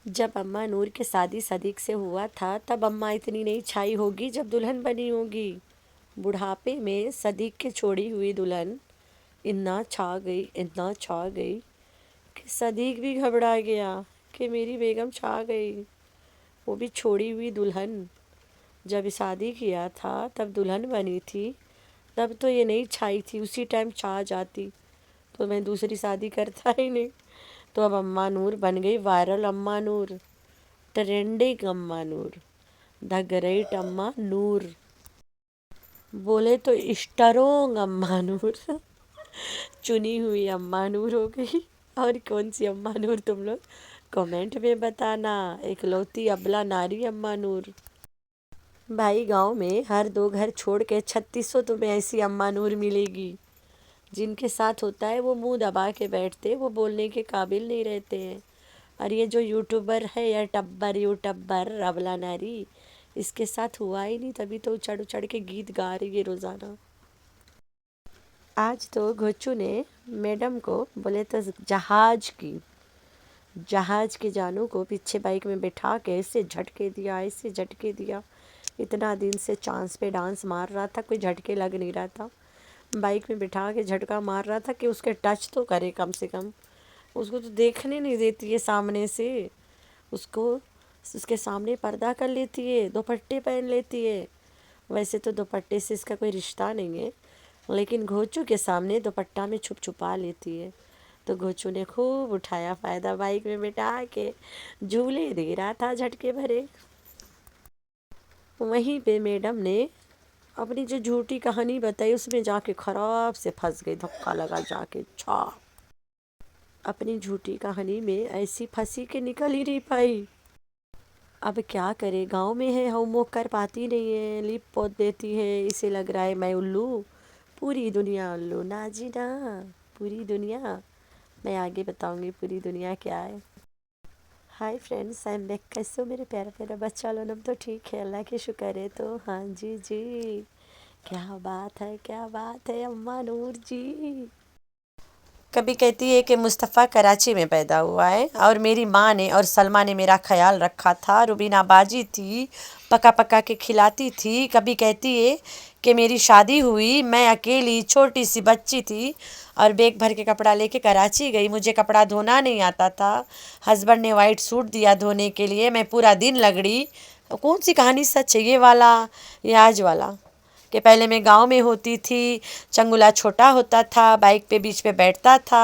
جب اماں نور کے شادی صدیق سے ہوا تھا تب اماں اتنی نہیں چھائی ہوگی جب دلہن بنی ہوگی۔ بڑھاپے میں صدیق کے چھوڑی ہوئی دلہن اتنا چھا گئی کہ صدیق بھی گھبرا گیا کہ میری بیگم چھا گئی۔ وہ بھی چھوڑی ہوئی دلہن جب شادی کیا تھا تب دلہن بنی تھی، تب تو یہ نہیں چھائی تھی، اسی ٹائم چھا جاتی تو میں دوسری شادی کرتا ہی نہیں۔ تو اب اماں نور بن گئی وائرل اماں نور، ٹرینڈنگ اماں نور، دا گریٹ اماں نور، بولے تو اسٹرونگ اماں نور، چنی ہوئی اماں نور ہو گئی۔ اور کون سی اماں نور تم لوگ کمنٹ میں بتانا، اکلوتی ابلہ ناری اماں نور۔ بھائی گاؤں میں ہر 2 گھر چھوڑ کے 3600 تمہیں ایسی اماں نور ملے گی جن کے ساتھ ہوتا ہے وہ منہ دبا کے بیٹھتے، وہ بولنے کے قابل نہیں رہتے ہیں۔ اور یہ جو یوٹیوبر ہے یا یوٹیوبر ابلہ ناری، اس کے ساتھ ہوا ہی نہیں، تبھی تو اچڑ اچڑ کے گیت گا رہی ہے روزانہ۔ آج تو گھوچو نے میڈم کو بولے تو جہاز کے جانوں کو پیچھے بائک میں بٹھا کے ایسے جھٹکے دیا، اتنا دن سے چانس پہ ڈانس مار رہا تھا، کوئی جھٹکے لگ نہیں رہا تھا، بائک میں بٹھا کے جھٹکا مار رہا تھا کہ اس کے ٹچ تو کرے کم سے کم، اس کو تو دیکھنے نہیں دیتی ہے سامنے سے، اس کے سامنے پردہ کر لیتی ہے، دوپٹے پہن لیتی ہے۔ ویسے تو دوپٹے سے اس کا کوئی رشتہ نہیں ہے، لیکن گھوچو کے سامنے دوپٹہ میں چھپا لیتی ہے۔ تو گھوچو نے خوب اٹھایا فائدہ، بائک میں بٹھا کے جھولے دے رہا تھا جھٹکے بھرے۔ وہیں پہ میڈم نے اپنی جو جھوٹی کہانی بتائی اس میں جا کے خراب سے پھنس گئی، دھکا لگا جا کے اپنی جھوٹی کہانی میں ایسی پھنسی کہ نکل ہی نہیں پائی۔ اب کیا کرے، گاؤں میں ہے، ہوم ورک کر پاتی نہیں ہے، لیپ پوت دیتی ہے، اسے لگ رہا ہے میں الو، پوری دنیا الو، نا جی نا، پوری دنیا، میں آگے بتاؤں گی پوری دنیا کیا ہے۔ High friends, I am back, کیسے ہو میرے پیارا بچہ لوگ؟ اب تو ٹھیک ہے، اللہ کی شکر ہے۔ تو ہاں جی کیا بات ہے اماں نور جی۔ کبھی کہتی ہے کہ مصطفیٰ کراچی میں پیدا ہوا ہے اور میری ماں نے اور سلمہ نے میرا خیال رکھا تھا، روبینہ باجی تھی، پکا کے کھلاتی تھی۔ کبھی کہتی ہے کہ میری شادی ہوئی، میں اکیلی چھوٹی سی بچی تھی اور بیگ بھر کے کپڑا لے کے کراچی گئی، مجھے کپڑا دھونا نہیں آتا تھا، ہسبینڈ نے وائٹ سوٹ دیا دھونے کے لیے، میں پورا دن لگڑی۔ کون سی کہانی سچ ہے، یہ والا یا آج والا؟ کہ پہلے میں گاؤں میں ہوتی تھی، چنگولا چھوٹا ہوتا تھا، بائک پہ بیچ پہ بیٹھتا تھا،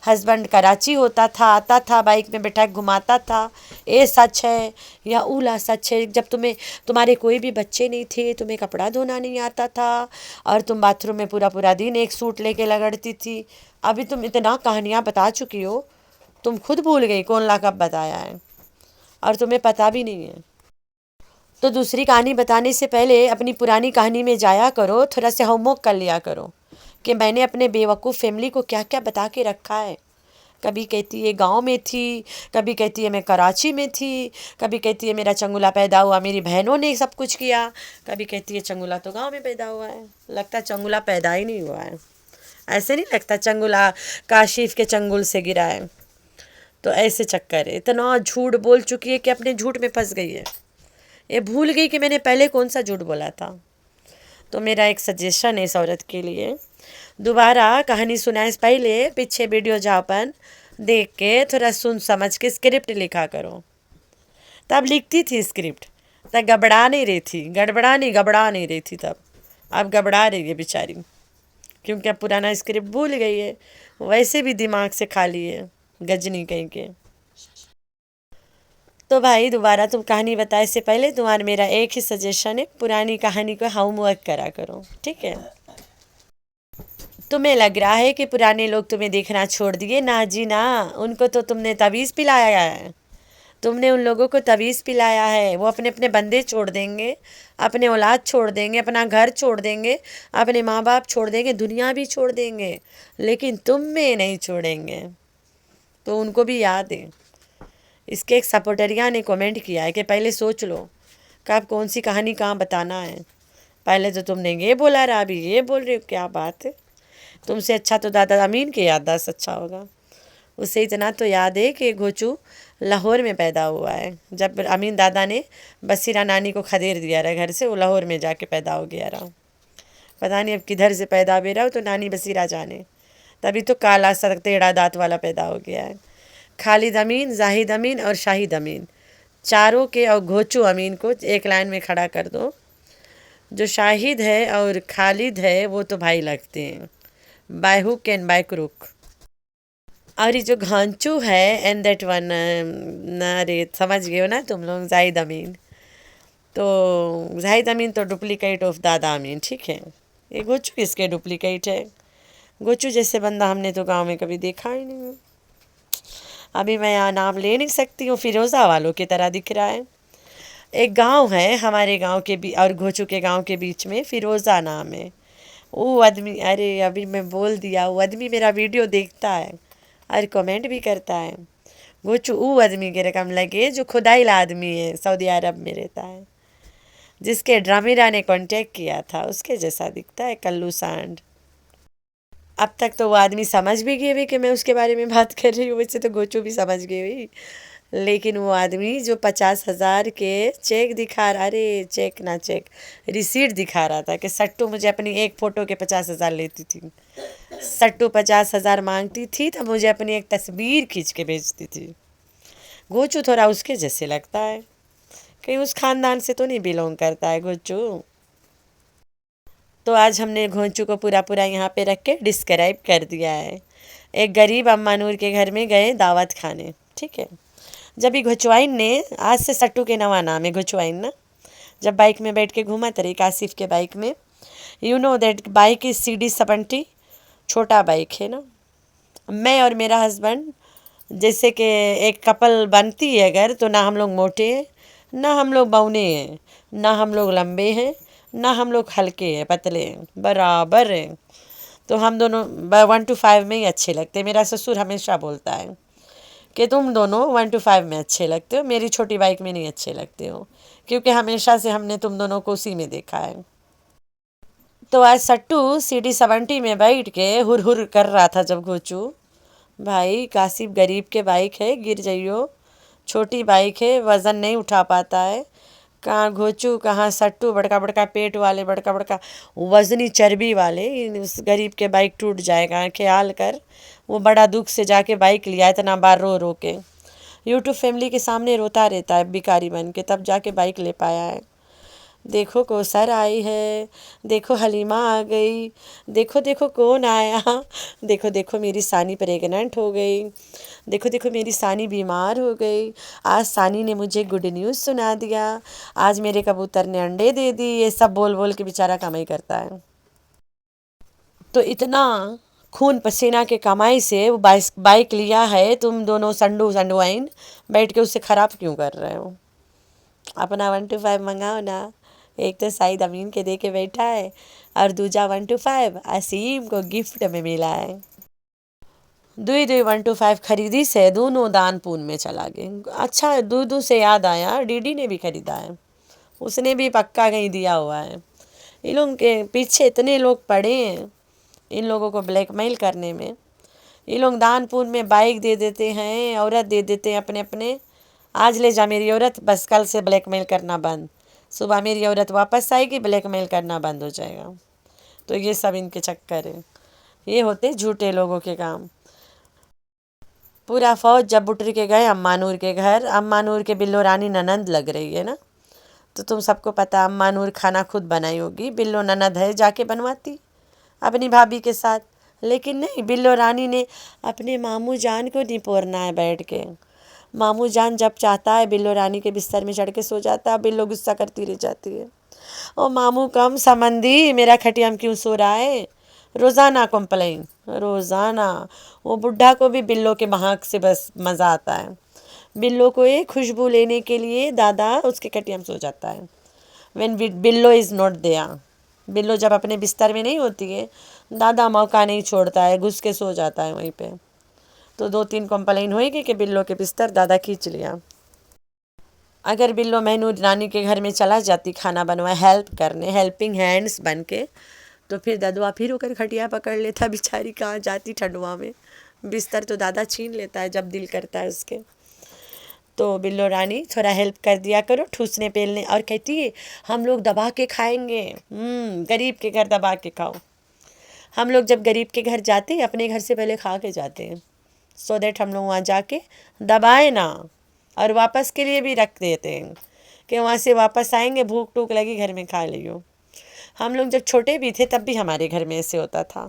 ہسبینڈ کراچی ہوتا تھا، آتا تھا بائک میں بٹھا کے گھماتا تھا، یہ سچ ہے یا اولا سچ ہے؟ جب تمہارے کوئی بھی بچے نہیں تھے، تمہیں کپڑا دھونا نہیں آتا تھا اور تم باتھ روم میں پورا دن ایک سوٹ لے کے لگڑتی تھی۔ ابھی تم اتنا کہانیاں بتا چکی ہو، تم خود بھول گئی کون لا کب بتایا ہے اور تمہیں پتہ بھی نہیں ہے۔ تو دوسری کہانی بتانے سے پہلے اپنی پرانی کہانی میں جایا کرو، تھوڑا سا ہوم ورک کر لیا کرو کہ میں نے اپنے بے وقوف فیملی کو کیا کیا بتا کے رکھا ہے۔ کبھی کہتی ہے گاؤں میں تھی، کبھی کہتی ہے میں کراچی میں تھی، کبھی کہتی ہے میرا چنگولا پیدا ہوا میری بہنوں نے سب کچھ کیا، کبھی کہتی ہے چنگولا تو گاؤں میں پیدا ہوا ہے۔ لگتا ہے چنگولا پیدا ہی نہیں ہوا ہے، ایسے نہیں لگتا چنگولا کاشف کے چنگل سے گرا ہے۔ تو ایسے چکر ہے، اتنا جھوٹ بول چکی ہے کہ اپنے جھوٹ میں پھنس گئی ہے، یہ بھول گئی کہ میں نے پہلے کون سا جھوٹ بولا تھا۔ تو میرا ایک سجیشن ہے اس عورت کے لیے، دوبارہ کہانی سنائے سے پہلے پیچھے ویڈیو جاپن دیکھ کے تھوڑا سن سمجھ کے اسکرپٹ لکھا کرو۔ تب لکھتی تھی اسکرپٹ، تب گڑبڑا نہیں رہی تھی تب، اب گڑبڑا رہی ہے بیچاری، کیونکہ اب پرانا اسکرپٹ بھول گئی ہے، ویسے بھی دماغ سے خالی ہے گجنی کہیں کے۔ تو بھائی دوبارہ تم کہانی بتائے سے پہلے تمہارا میرا ایک ہی سجیشن ہے، پرانی کہانی کو ہوم ورک کرا کرو، ٹھیک ہے؟ تمہیں لگ رہا ہے کہ پرانے لوگ تمہیں دیکھنا چھوڑ دیے، نا جی نا، ان کو تو تم نے تعویذ پلایا ہے، تم نے ان لوگوں کو تعویذ پلایا ہے، وہ اپنے بندے چھوڑ دیں گے، اپنے اولاد چھوڑ دیں گے، اپنا گھر چھوڑ دیں گے، اپنے ماں باپ چھوڑ دیں گے، دنیا بھی چھوڑ دیں گے، لیکن تم میں نہیں چھوڑیں گے۔ تو ان کو بھی یاد ہے۔ اس کے ایک سپورٹریا نے کومنٹ کیا ہے کہ پہلے سوچ لو کہ آپ کون سی کہانی کہاں بتانا ہے، پہلے تو تم نے یہ بولا رہا، ابھی یہ بول رہے ہو، کیا بات ہے؟ تم سے اچھا تو دادا امین کے یادداشت اچھا ہوگا، اسے اتنا تو یاد ہے کہ گھوچو لاہور میں پیدا ہوا ہے. جب امین دادا نے بصیرہ نانی کو کھدیر دیا رہا گھر سے، وہ لاہور میں جا کے پیدا ہو گیا رہا. پتہ نہیں اب کدھر سے پیدا بھی رہا ہو، تو نانی بصیرہ جانے. تبھی تو کالا سر ٹیڑھا دانت والا پیدا ہو گیا ہے. خالد امین، زاہد امین اور شاہد امین، چاروں کے اور گھوچو امین کو ایک لائن میں کھڑا کر دو. جو شاہد ہے اور خالد ہے وہ تو بھائی لگتے ہیں، by hook and by crook. اور یہ جو گھانچو ہے اینڈ دیٹ ون، ارے سمجھ گئے ہو نا تم لوگ، زاہد امین. تو زاہد امین تو ڈپلیکیٹ آف دادا امین، ٹھیک ہے. یہ گوچو کس کے ڈپلیکیٹ ہے؟ گوچو جیسے بندہ ہم نے تو گاؤں میں کبھی دیکھا ہی نہیں. ابھی میں یہاں نام لے نہیں سکتی ہوں، فیروزہ والوں کی طرح دکھ رہا ہے. ایک گاؤں ہے ہمارے گاؤں کے اور گھوچو کے گاؤں کے بیچ میں، فیروزہ نام ہے. وہ آدمی، ارے ابھی میں بول دیا، وہ آدمی میرا ویڈیو دیکھتا ہے اور کمنٹ بھی کرتا ہے. گوچو وہ آدمی کے رقم لگے جو خدائل آدمی ہے، سعودی عرب میں رہتا ہے، جس کے ڈرامیرا نے کانٹیکٹ کیا تھا، اس کے جیسا دکھتا ہے، کلو سانڈ. اب تک تو وہ آدمی سمجھ بھی گئے ہوئی کہ میں اس کے بارے میں بات کر رہی ہوں، ویسے تو گوچو بھی سمجھ گئی ہوئی. لیکن وہ آدمی جو 50,000 کے چیک دکھا رہا، ارے چیک نہ چیک ریسیٹ دکھا رہا تھا کہ سٹو مجھے اپنی ایک فوٹو کے 50,000 لیتی تھی. سٹو 50,000 مانگتی تھی تو مجھے اپنی ایک تصویر کھینچ کے بھیجتی تھی. گوچو تھوڑا اس کے جیسے لگتا ہے، کہیں اس خاندان سے تو نہیں بلونگ کرتا ہے گوچو. تو آج ہم نے گھونچو کو پورا یہاں پہ رکھ کے ڈسکرائب کر دیا ہے. ایک غریب اماں نور کے گھر میں گئے دعوت کھانے، ٹھیک ہے. جب یہ گھچوائن نے، آج سے سٹو کے نواں نام ہے گھچوائن نا، جب بائک میں بیٹھ کے گھوما ترے کاسف کے بائک میں، you know that bike is CD70، چھوٹا بائک ہے نا. میں اور میرا ہسبینڈ جیسے کہ ایک کپل بنتی ہے اگر، تو نہ ہم لوگ موٹے ہیں، نہ ہم لوگ بونے ہیں، نہ ہم لوگ لمبے ہیں، نہ ہم لوگ ہلکے ہیں، پتلے ہیں، برابر ہیں. تو ہم دونوں 1 to 5 میں ہی اچھے لگتے ہیں. میرا سسر ہمیشہ بولتا ہے کہ تم دونوں 1 to 5 میں اچھے لگتے ہو، میری چھوٹی بائک میں نہیں اچھے لگتے ہو، کیونکہ ہمیشہ سے ہم نے تم دونوں کو اسی میں دیکھا ہے. تو آج سٹو CD70 میں بیٹھ کے ہر ہر کر رہا تھا. جب گھوچو بھائی کاسف غریب کے بائک ہے، گر جائیو، چھوٹی بائک ہے، وزن نہیں اٹھا پاتا ہے. کہاں گھوچو کہاں سٹو، بڑکا بڑکا پیٹ والے، بڑکا بڑکا وزنی چربی والے. اس غریب کے بائک ٹوٹ جائے گا خیال کر. وہ بڑا دکھ سے جا کے بائک لیا، اتنا بار رو رو کے یوٹیوب فیملی کے سامنے روتا رہتا ہے بیکاری بن کے، تب جا کے بائک لے پایا ہے. دیکھو کوثر آئی ہے، دیکھو حلیمہ آ گئی، دیکھو دیکھو کون آیا، دیکھو دیکھو میری ثانی پریگننٹ ہو گئی، دیکھو دیکھو میری ثانی بیمار ہو گئی، آج ثانی نے مجھے گڈ نیوز سنا دیا، آج میرے کبوتر نے انڈے دے دی. یہ سب بول بول کے بیچارہ کمائی کرتا ہے. تو اتنا خون پسینہ کے کمائی سے وہ بائک لیا ہے، تم دونوں سنڈوائن بیٹھ کے اسے خراب کیوں کر رہے ہو؟ اپنا 1 to 5 منگاؤ نا. ایک تو سعید امین کے دے کے بیٹھا ہے، اور دوجا 1 to 5 اسیم کو گفٹ میں ملا ہے. دوئی 1 to 5 خریدی سے دونوں دان پون میں چلا گئے. اچھا دو سے یاد آیا، ڈی ڈی نے بھی خریدا ہے، اس نے بھی پکا کہیں دیا ہوا ہے. ان لوگوں کے پیچھے اتنے لوگ پڑے ہیں ان لوگوں کو بلیک میل کرنے میں. یہ لوگ دان پون میں بائک دے دیتے ہیں، عورت دے دیتے ہیں اپنے اپنے. آج لے جا میری عورت، بس کل سے بلیک میل کرنا بند. صبح میری عورت واپس آئے گی، بلیک میل کرنا بند ہو جائے گا. تو یہ سب ان کے چکر ہے، یہ ہوتے جھوٹے لوگوں کے کام. پورا فوج جب بٹر کے گئے اماں نور کے گھر، اماں نور کے بلو رانی ننند لگ رہی ہے نا. تو تم سب کو پتہ اماں نور کھانا خود بنائی ہوگی، بلو ننند ہے جا کے بنواتی اپنی بھابھی کے ساتھ. لیکن نہیں، بلو رانی نے اپنے ماموں جان کو نہیں پورنا ہے بیٹھ کے. ماموں جان جب چاہتا ہے بلو رانی کے بستر میں چڑھ کے سو جاتا ہے، بلو غصہ کرتی رہ جاتی ہے، او ماموں کم سمندی میرا کھٹیام کیوں سو رہا ہے. روزانہ کمپلین، روزانہ. وہ بڈھا کو بھی بلو کے مہاک سے بس مزہ آتا ہے. بلو کو ایک خوشبو لینے کے لیے دادا اس کے کھٹیام سو جاتا ہے. When blue is not there, blue جب اپنے بستر میں نہیں ہوتی ہے، دادا موقع نہیں چھوڑتا ہے، گھس کے سو جاتا ہے وہیں پہ. تو 2-3 کمپلین ہوئے گی کہ بلو کے بستر دادا کھینچ لیا. اگر بلو مینور رانی کے گھر میں چلا جاتی کھانا بنوائے ہیلپ کرنے، ہیلپنگ ہینڈس بن کے، تو پھر ددوا پھر ہو کر کھٹیا پکڑ لیتا. بیچاری کہاں جاتی ٹھنڈوا میں، بستر تو دادا چھین لیتا ہے جب دل کرتا ہے اس کے. تو بلو رانی تھوڑا ہیلپ کر دیا کرو ٹھوسنے پیلنے، اور کہتی ہے ہم لوگ دبا کے کھائیں گے، غریب کے گھر دبا کے کھاؤ۔ ہم لوگ جب غریب کے گھر جاتے ہیں اپنے گھر سے پہلے کھا کے جاتے ہیں، سو دیٹ ہم لوگ وہاں جا کے دبائے نا، اور واپس کے لیے بھی رکھ دیتے ہیں کہ وہاں سے واپس آئیں گے بھوک ٹوک لگی گھر میں کھا لیو۔ ہم لوگ جب چھوٹے بھی تھے تب بھی ہمارے گھر میں ایسے ہوتا تھا۔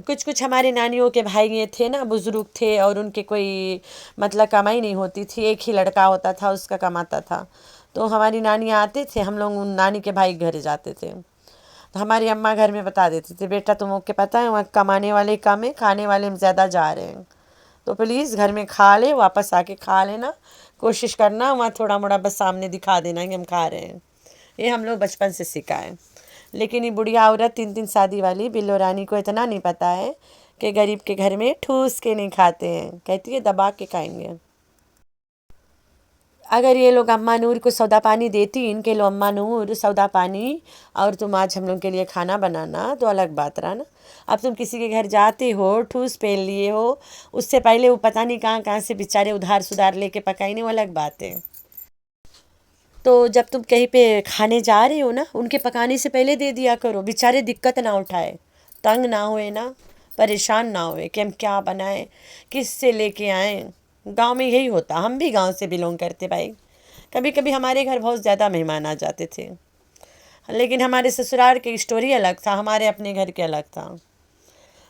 کچھ ہمارے نانیوں کے بھائی یہ تھے نا، بزرگ تھے، اور ان کے کوئی مطلب کمائی نہیں ہوتی تھی، ایک ہی لڑکا ہوتا تھا، اس کا کماتا تھا، تو ہماری نانی آتے تھے، ہم لوگ ان نانی کے بھائی گھر جاتے تھے، تو ہماری اماں گھر میں بتا دیتی تھی بیٹا تم کو پتہ ہے وہاں کمانے والے کم ہیں، کھانے والے ہم زیادہ جا رہے ہیں، تو پلیز گھر میں کھا لے، واپس آ کے کھا لینا، کوشش کرنا وہاں تھوڑا موڑا بس سامنے دکھا دینا کہ ہم کھا رہے ہیں۔ یہ ہم لوگ بچپن سے سکھا ہے۔ لیکن یہ بڑھیا عورت 3 شادی والی بلو رانی کو اتنا نہیں پتہ ہے کہ غریب کے گھر میں ٹھوس کے نہیں کھاتے ہیں، کہتی ہے دبا کے کھائیں گے۔ اگر یہ لوگ اماں نور کو سودا پانی دیتی، ان کے لو اماں نور سودا پانی، اور تم آج ہم لوگ کے لیے کھانا بنانا، تو الگ بات رہا نا۔ اب تم کسی کے گھر جاتے ہو، ٹھوس پہن لیے ہو، اس سے پہلے وہ پتہ نہیں کہاں سے بیچارے ادھار سدھار لے کے پکائیں، وہ الگ بات ہے۔ تو جب تم کہیں پہ کھانے جا رہے ہو نا، ان کے پکانے سے پہلے دے دیا کرو، بیچارے دقت نہ اٹھائے، تنگ نہ ہوئے نا، پریشان نہ ہوئے کہ ہم کیا بنائیں، کس سے لے کے آئیں۔ گاؤں میں یہی ہوتا، ہم بھی گاؤں سے بلونگ کرتے بھائی، کبھی کبھی ہمارے گھر بہت زیادہ مہمان آ جاتے تھے، لیکن ہمارے سسرال کی اسٹوری الگ تھا، ہمارے اپنے گھر کے الگ تھا۔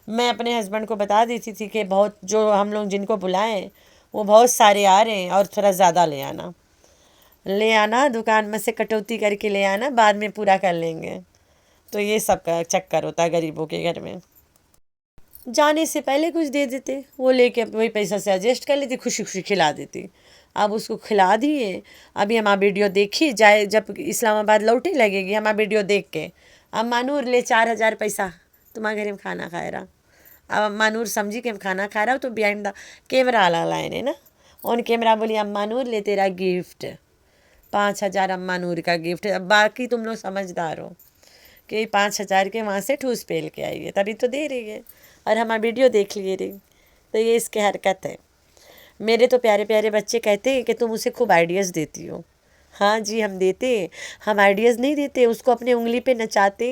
میں اپنے ہسبینڈ کو بتا دیتی تھی کہ بہت جو ہم لوگ جن کو بلائیں وہ بہت سارے آ رہے ہیں، اور تھوڑا زیادہ لے آنا دکان میں سے کٹوتی کر کے لے آنا، بعد میں پورا کر لیں گے۔ تو یہ سب کا چکر ہوتا ہے غریبوں کے گھر میں۔ جانے سے پہلے کچھ دے دیتے، وہ لے کے وہی پیسہ سے ایڈجسٹ کر لیتی، خوشی خوشی کھلا دیتی۔ اب اس کو کھلا دیے، ابھی ہمارا ویڈیو دیکھی جائے، جب اسلام آباد لوٹے لگے گی ہمارا ویڈیو دیکھ کے، اماں نور لے 4000 پیسہ تمہارے گھر میں کھانا کھائے رہا۔ اب اماں نور سمجھی کہ ہم کھانا کھا رہا ہو، تو بیہائنڈ دا کیمرہ لائے نا، ان کیمرہ بولی اماں نور لے تیرا گفٹ، 5000 اماں نور کا گفٹ۔ اب باقی تم لوگ سمجھدار ہو کہ 5000 کے وہاں سے ٹھوس پیل کے آئی ہے، تبھی تو دے رہی ہے، اور ہمارا ویڈیو دیکھ لیے رہی، تو یہ اس کی حرکت ہے۔ میرے تو پیارے پیارے بچے کہتے ہیں کہ تم اسے خوب آئیڈیاز دیتی ہو۔ ہاں جی ہم دیتے، ہم آئیڈیاز نہیں دیتے، اس کو اپنے انگلی پہ نچاتے،